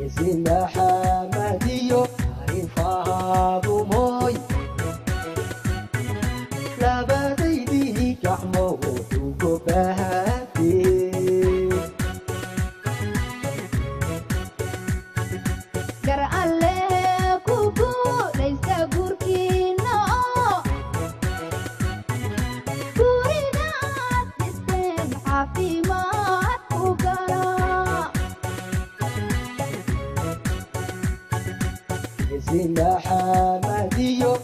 سيما حمديو عرفها بموي لا بديدي كحمو وكبهاتي gar alle kugu laysa gurkiina guridaad dhisteen caafimaad u gala سيما حمديو